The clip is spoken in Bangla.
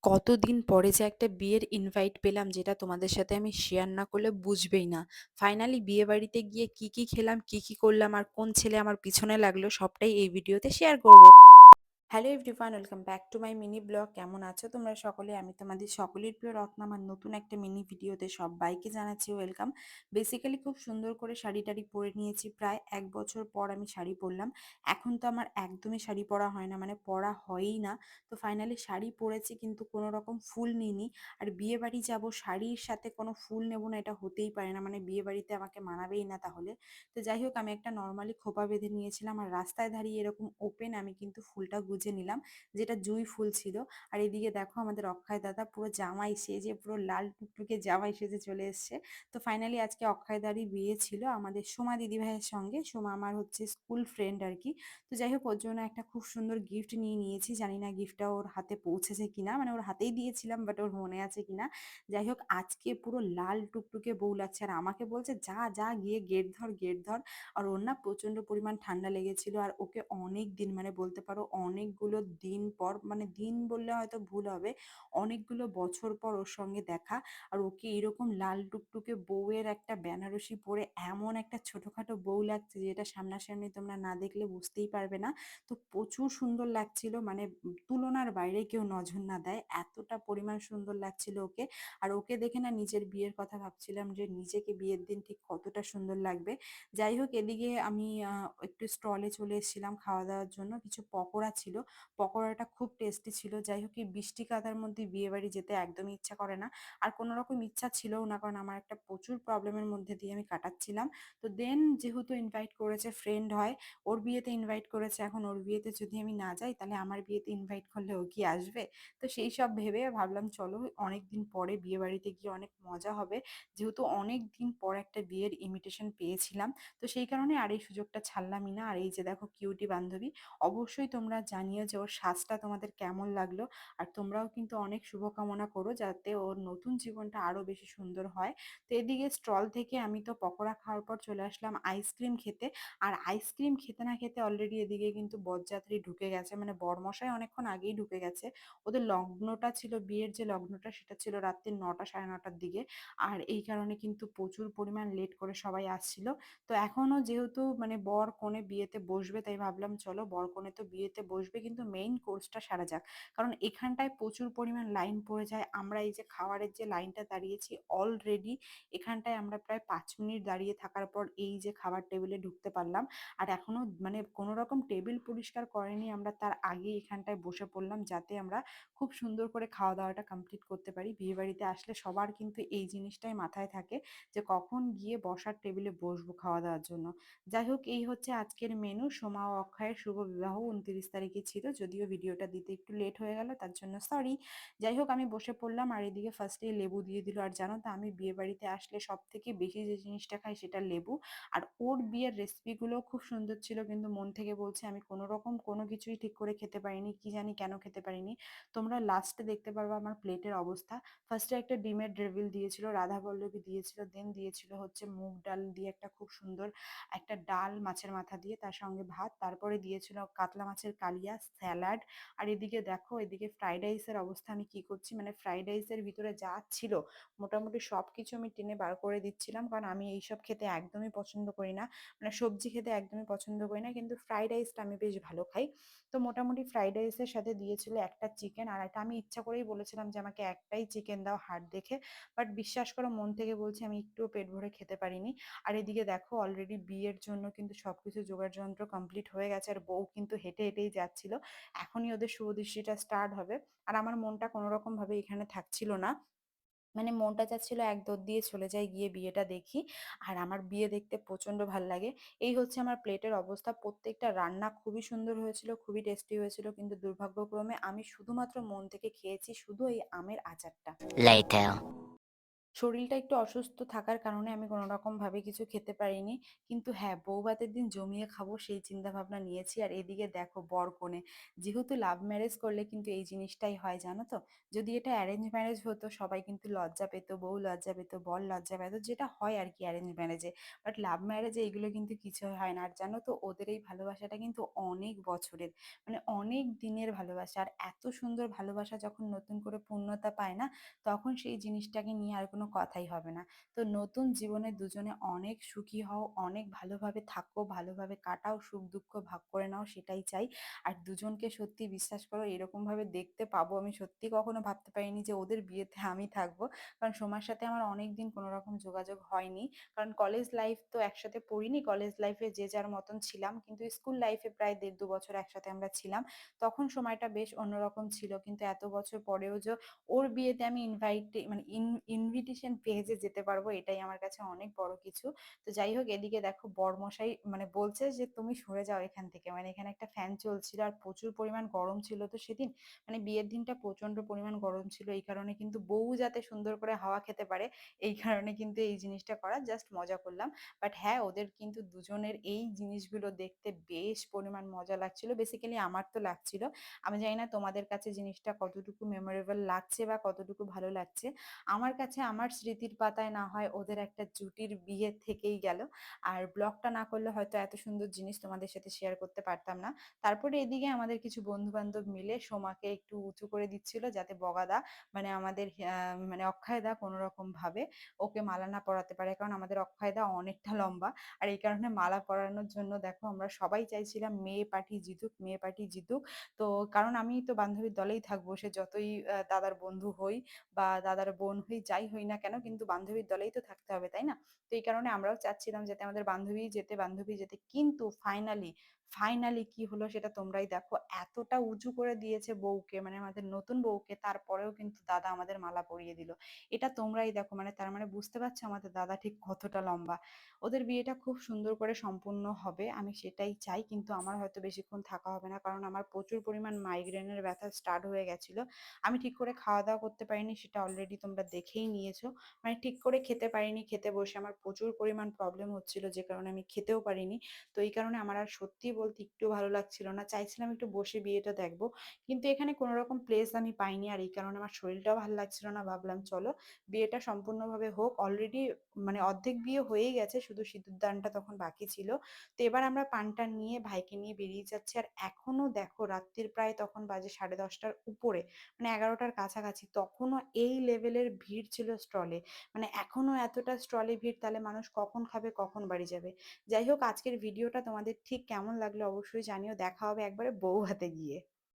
কতদিন পরে যে একটা বিয়ের ইনভাইট পেলাম যেটা তোমাদের সাথে আমি শেয়ার না করলে বুঝবেই না। ফাইনালি বিয়ে বাড়িতে গিয়ে কি কি খেলাম, কি কি করলাম আর কোন ছেলে আমার পিছনে লাগলো সবটাই এই ভিডিওতে শেয়ার করব। Hello everyone, welcome back to my mini blog. কেমন আছো তোমরা সকলে? আমি তোমাদের সকলের প্রিয় রত্না। আমার নতুন একটা মিনি ভিডিওতে সবাইকে জানাচ্ছি ওয়েলকাম। বেসিক্যালি খুব সুন্দর করে শাড়ি টাড়ি পরে নিয়েছি, প্রায় 1 বছর পর আমি শাড়ি পরলাম। এখন তো আমার একদমই শাড়ি পরা হয় না, মানে পরা হয়ই না। তো ফাইনালি শাড়ি পরেছি কিন্তু কোনো রকম ফুল নিইনি। আর বিয়ে বাড়ি যাবো, শাড়ির সাথে কোনো ফুল নেবো না, এটা হতেই পারে না, মানে বিয়ে বাড়িতে আমাকে মানাবেই না তাহলে। তো যাই হোক, আমি একটা নর্মালি খোপা বেঁধে নিয়েছিলাম আর রাস্তায় দাঁড়িয়ে এরকম ওপেন আমি কিন্তু ফুলটা গুজে নিলাম, যেটা জুঁই ফুল ছিল। আর এদিকে দেখো আমাদের অক্ষয় দাদা পুরো জামাই সেজে, পুরো লাল টুকটুকে জামাই সেজে চলে এসছে। তো ফাইনালি আজকে অক্ষয় দাঁড়ি বিয়ে ছিল আমাদের সোমা দিদি ভাইয়ের সঙ্গে। সোমা আমার হচ্ছে স্কুল ফ্রেন্ড আর কি। তো যাই হোক, ওর জন্য একটা খুব সুন্দর গিফট নিয়ে নিয়েছি, জানি না গিফটটা ওর হাতে পৌঁছেছে কিনা, মানে ওর হাতেই দিয়েছিলাম বাট ওর মনে আছে কিনা। যাই হোক, আজকে পুরো লাল টুকটুকে বউ লাগছে আর আমাকে বলছে যা যা গিয়ে গেট ধর গেট ধর। আর ওর না প্রচন্ড পরিমাণ ঠান্ডা লেগেছিল আর ওকে অনেক দিন, মানে বলতে পারো অনেকগুলো দিন পর, মানে দিন বললে হয়তো ভুল হবে, অনেকগুলো বছর পর ওর সঙ্গে দেখা। আর ওকে এরকম লাল টুকটুকে বউয়ের একটা বেনারসি পরে এমন একটা ছোটখাটো বউ লাগছে যেটা সামনাসামনি তোমরা না দেখলে বুঝতেই পারবে না। তো প্রচুর সুন্দর লাগছিল, মানে তুলনার বাইরে কেউ নজর না দেয় এতটা পরিমাণ সুন্দর লাগছিল ওকে। আর ওকে দেখে না নিজের বিয়ের কথা ভাবছিলাম যে নিজেকে বিয়ের দিন ঠিক কতটা সুন্দর লাগবে। যাই হোক, এদিকে আমি একটু স্টলে চলে এসেছিলাম খাওয়া দাওয়ার জন্য। কিছু পকোড়া ছিল, পকোড়াটা খুব টেস্টি ছিল। যাই হোক, এই বৃষ্টি কাদার মধ্যে বিয়ে বাড়ি যেতে একদমই ইচ্ছা করে না। আর কোনো রকম ইচ্ছা ছিলও না, কারণ আমার একটা প্রচুর প্রবলেমের মধ্যে দিয়ে আমি কাটাচ্ছিলাম। তো দেন যেহেতু ইনভাইট করেছে, ফ্রেন্ড হয়, ওর বিয়েতে ইনভাইট করেছে, এখন ওর বিয়েতে যদি আমি না যাই তাহলে আমার বিয়েতে ইনভাইট করলে ও কি আসবে? তো সেই সব ভেবে ভাবলাম চলো অনেক দিন পরে বিয়ে বাড়িতে গিয়ে অনেক মজা হবে, যেহেতু অনেক দিন পর একটা বিয়ের ইনভিটেশন পেয়েছিলাম। তো সেই কারণে আর এই সুযোগটা ছাড়লামই না। আর এই যে দেখো কিউটি বান্ধবী, অবশ্যই তোমরা জানিও যে ওর সাজটা তোমাদের কেমন লাগলো। আর তোমরাও কিন্তু অনেক শুভকামনা করো যাতে ওর নতুন জীবনটা আরো বেশি সুন্দর হয়। তো এদিকে স্টল থেকে আমি তো পকোড়া খাওয়ার পর চলে আসলাম আইসক্রিম খেতে। আর আইসক্রিম খেতে না খেতে অলরেডি এদিকে কিন্তু বরযাত্রী ঢুকে গেছে, মানে বরমশাই অনেকক্ষণ আগেই ঢুকে গেছে। ওদের লগ্নটা ছিল, বিয়ের যে লগ্নটা সেটা ছিল রাত্রি 9টা সাড়ে 9টার দিকে। আর এই কারণে কিন্তু প্রচুর পরিমাণ লেট করে সবাই আসছিল। তো এখনো যেহেতু মানে বর কনে বিয়েতে বসবে, তাই ভাবলাম চলো বর কনে তো বিয়েতে বসবে কিন্তু মেইন কোর্সটা সারা যাক। কারণ এখানটায় প্রচুর পরিমাণ লাইন পড়ে যায়। আমরা এই যে খাবারের যে লাইনটা দাঁড়িয়েছি অলরেডি, এখানটায় আমরা প্রায় 5 মিনিট দাঁড়িয়ে থাকার পর এই যে খাবার টেবিলে ঢুকতে পারলাম। আর এখনো মানে কোনো রকম টেবিল পরিষ্কার করেনি, আমরা তার আগেই এখানটায় বসে পড়লাম যাতে আমরা খুব সুন্দর করে খাওয়া দাওয়াটা কমপ্লিট করতে পারি। বিয়ে বাড়িতে আসলে সবার কিন্তু এই জিনিসটাই মাথায় থাকে যে কখন গিয়ে বসার টেবিলে বসবো খাওয়া দাওয়ার জন্য। যাই হোক, এই হচ্ছে আজকের মেনু। সোমা ও অক্ষয়ের শুভ বিবাহ 29 তারিখে ছিল, যদিও ভিডিওটা দিতে একটু লেট হয়ে গেল তার জন্য সরি। যাই হোক, আমি বসে পড়লাম আর এদিকে ফার্স্টে লেবু দিয়ে দিল। আর জানো তো আমি বিয়ে বাড়িতে আসলে সব থেকে বেশি যে জিনিসটা খাই সেটা লেবু। আর ওর বিয়ের রেসিপিগুলো খুব সুন্দর ছিল, কিন্তু মন থেকে বলছে আমি কোনো রকম কোনো কিছুই ঠিক করে খেতে পারিনি, কি জানি কেন খেতে পারিনি। তোমরা লাস্টে দেখতে পারবে আমার প্লেটের অবস্থা। ফার্স্টে একটা ডিমের ডেভিল দিয়েছিল, রাধা পল্লবী দিয়েছিল, দেন দিয়েছিল হচ্ছে মুগ ডাল দিয়ে একটা খুব সুন্দর একটা ডাল মাছের মাথা দিয়ে, তার সঙ্গে ভাত, তারপরে দিয়েছিল কাতলা মাছের কালিয়া, স্যালাড। আর এদিকে দেখো, এদিকে ফ্রাইড রাইসের অবস্থা আমি কি করছি, মানে ফ্রাইড রাইসের ভিতরে যা ছিল মোটামুটি সব কিছু আমি টেনে বার করে দিচ্ছিলাম, কারণ আমি এইসব খেতে একদমই পছন্দ করি না, মানে সবজি খেতে একদমই পছন্দ করি না, কিন্তু ফ্রাইড রাইসটা আমি বেশ ভালো খাই। তো মোটামুটি ফ্রাইড রাইসের সাথে দিয়েছিল একটা চিকেন, আর এটা আমি ইচ্ছা করেই বলেছিলাম যে আমাকে একটাই চিকেন দাও হাড় দেখে। বাট বিশ্বাস করো মন থেকে বলছি আমি একটুও পেট ভরে খেতে পারিনি। আর এদিকে দেখো অলরেডি বিয়ের জন্য কিন্তু সবকিছু জোগাড় যন্ত্র কমপ্লিট হয়ে গেছে আর বউ কিন্তু হেঁটে হেঁটেই যাচ্ছিল। এখনই ওদের শুভদৃষ্টিটা স্টার্ট হবে। আর আমার মনটা কোনো রকম ভাবে এখানে থাকছিল না, মানে মনটা চাচ্ছিল এক দৌড় দিয়ে চলে যাই, গিয়ে বিয়েটা দেখি। আর আমার বিয়ে দেখতে প্রচন্ড ভাল লাগে। এই হচ্ছে আমার প্লেটের অবস্থা। প্রত্যেকটা রান্না খুবই সুন্দর হয়েছিল, খুবই টেস্টি হয়েছিল, কিন্তু দুর্ভাগ্যক্রমে আমি শুধুমাত্র মন থেকে খেয়েছি শুধু এই আমের আচারটা। Later. শরীরটা একটু অসুস্থ থাকার কারণে আমি কোনরকমভাবে কিছু খেতে পারিনি। কিন্তু হ্যাঁ, বউভাতের দিন জমিয়ে খাবো সেই চিন্তাভাবনা নিয়েছি। আর এদিকে দেখো বরকনে, যেহেতু লাভ ম্যারেজ করলে কিন্তু এই জিনিসটাই হয় জানো তো? যদি এটা অ্যারেঞ্জ ম্যারেজ হতো সবাই কিন্তু লজ্জা পেত, বউ লজ্জা পেত, বর লজ্জা পেত, যেটা হয় আরকি অ্যারেঞ্জ ম্যারেজে। বাট লাভ ম্যারেজে এগুলো কিন্তু কিছুই হয় না। আর জানো তো ওদের এই ভালোবাসাটা কিন্তু অনেক বছরের, মানে অনেক দিনের ভালোবাসা। আর এত সুন্দর ভালোবাসা যখন নতুন করে পূর্ণতা পায় না, তখন সেই জিনিসটাকে নিয়ে আর কোনো কথাই হবে না। তো নতুন জীবনে দুজনে অনেক সুখী হও, অনেক ভালোভাবে থাকো, ভালোভাবে কাটাও, সুখ-দুঃখ ভাগ করে নাও সেটাই চাই। আর দুজনকে সত্যি বিশ্বাস করো এরকমভাবে দেখতে পাবো আমি সত্যি কখনো ভাবতে পারিনি যে ওদের বিয়েতে আমি থাকবো। কারণ সোমার সাথে আমার অনেকদিন কোনো রকম যোগাযোগ হয়নি। কারণ কলেজ লাইফ তো একসাথে পড়িনি, কলেজ লাইফে যে যার মতন ছিলাম। কিন্তু স্কুল লাইফে প্রায় ১.৫-২ বছর একসাথে আমরা ছিলাম। তখন সময়টা বেশ অন্যরকম ছিল। কিন্তু এত বছর পরেও যে ওর বিয়েতে আমি মানে ইনভিটেশন পেয়ে যে যেতে পারবো এটাই আমার কাছে অনেক বড় কিছু। তো যাই হোক এদিকে দেখো বরমশাই মানে বলছে যে, "তুমি সরে যাও এখান থেকে।" মানে এখানে একটা ফ্যান চলছিল আর প্রচুর পরিমাণ গরম ছিল তো সেদিন। মানে বিয়ের দিনটা প্রচন্ড পরিমাণ গরম ছিল। এই কারণে কিন্তু বউ যাতে সুন্দর করে হাওয়া খেতে পারে, এই কারণে কিন্তু এই জিনিসটা করা। জাস্ট মজা করলাম। বাট হ্যাঁ, ওদের কিন্তু দুজনের এই জিনিসগুলো দেখতে বেশ পরিমাণ মজা লাগছিল। বেসিক্যালি আমার তো লাগছিল। আমি জানি না তোমাদের কাছে জিনিসটা কতটুকু মেমোরেবল লাগছে বা কতটুকু ভালো লাগছে। আমার কাছে আমার স্মৃতির পাতায় না হয় ওদের একটা জুটির বিয়ে থেকেই গেল। আর ব্লগটা না করলে হয়তো এত সুন্দর জিনিস তোমাদের সাথে শেয়ার করতে পারতাম না। তারপরে এদিকে আমাদের কিছু বন্ধু-বান্ধব মিলে সোমাকে একটু উঁচু করে দিচ্ছিল যাতে বগাদা মানে আমাদের মানে অক্ষয়দা কোনরকমভাবে ওকে মালা না পরাতে পারে। কারণ আমাদের অক্ষয়দা অনেকটা লম্বা। আর এই কারণে মালা পরানোর জন্য দেখো আমরা সবাই চাইছিলাম মেয়ে পার্টি জিতুক, মেয়ে পার্টি জিতুক। তো কারণ আমি তো বান্ধবীর দলেই থাকবো। সে যতই দাদার বন্ধু হই বা দাদার বোন হই, যাই হই না কেন কিন্তু বান্ধবীর দলেই তো থাকতে হবে, তাই না? তো এই কারণে আমরাও চাচ্ছিলাম যাতে আমাদের বান্ধবী যেতে। কিন্তু ফাইনালি কি হলো সেটা তোমরাই দেখো। এতটা উঁচু করে দিয়েছে বউকে মানে আমাদের নতুন বউকে, তারপরেও কিন্তু দাদা আমাদের মালা পরিয়ে দিল। এটা তোমরাই দেখো মানে তার মানে বুঝতে পারছো আমাদের দাদা ঠিক কতটা লম্বা। ওদের বিয়েটা খুব সুন্দর করে সম্পূর্ণ হবে। আমি সেটাই চাই। কিন্তু আমার হয়তো বেশিক্ষণ থাকা হবে না। কারণ আমার প্রচুর পরিমাণ মাইগ্রেনের ব্যথা স্টার্ট হয়ে গেছিল। আমি ঠিক করে খাওয়া-দাওয়া করতে পারিনি সেটা অলরেডি তোমরা দেখেই নিয়েছো। মানে ঠিক করে খেতে পারিনি। খেতে বসে আমার প্রচুর পরিমাণ প্রবলেম হচ্ছিল যে কারণে আমি খেতেও পারিনি। তো এই কারণে আমার আর সত্যি বলতে একটুও ভালো লাগছিল না। চাইছিলাম একটু বসে বিয়েটা দেখব। কিন্তু এখানে কোন রকম প্লেস আমি পাইনি। আর এই কারণে আমার শরীরটাও ভাল লাগছিল না। ভাবলাম চলো বিয়েটা সম্পূর্ণভাবে হোক। অলরেডি মানে অর্ধেক বিয়ে হয়েই গেছে। শুধু সিঁদুরদানটা তখন বাকি ছিল। তো এবার আমরা পান-টান নিয়ে ভাইকে নিয়ে বেরিয়ে যাচ্ছি। আর এখনো দেখো রাত্রির প্রায় তখন বাজে 10:30টার উপরে। মানে 11টার কাছাকাছি। তখনও এই লেভেলের ভিড় ছিল স্টলে। মানে এখনো এতটা স্টলে ভিড় তাহলে মানুষ কখন খাবে, কখন বাড়ি যাবে? যাই হোক আজকের ভিডিওটা তোমাদের ঠিক কেমন লাগলো অবশ্যই জানিও। দেখা হবে একবারে বউ ভাতে গিয়ে।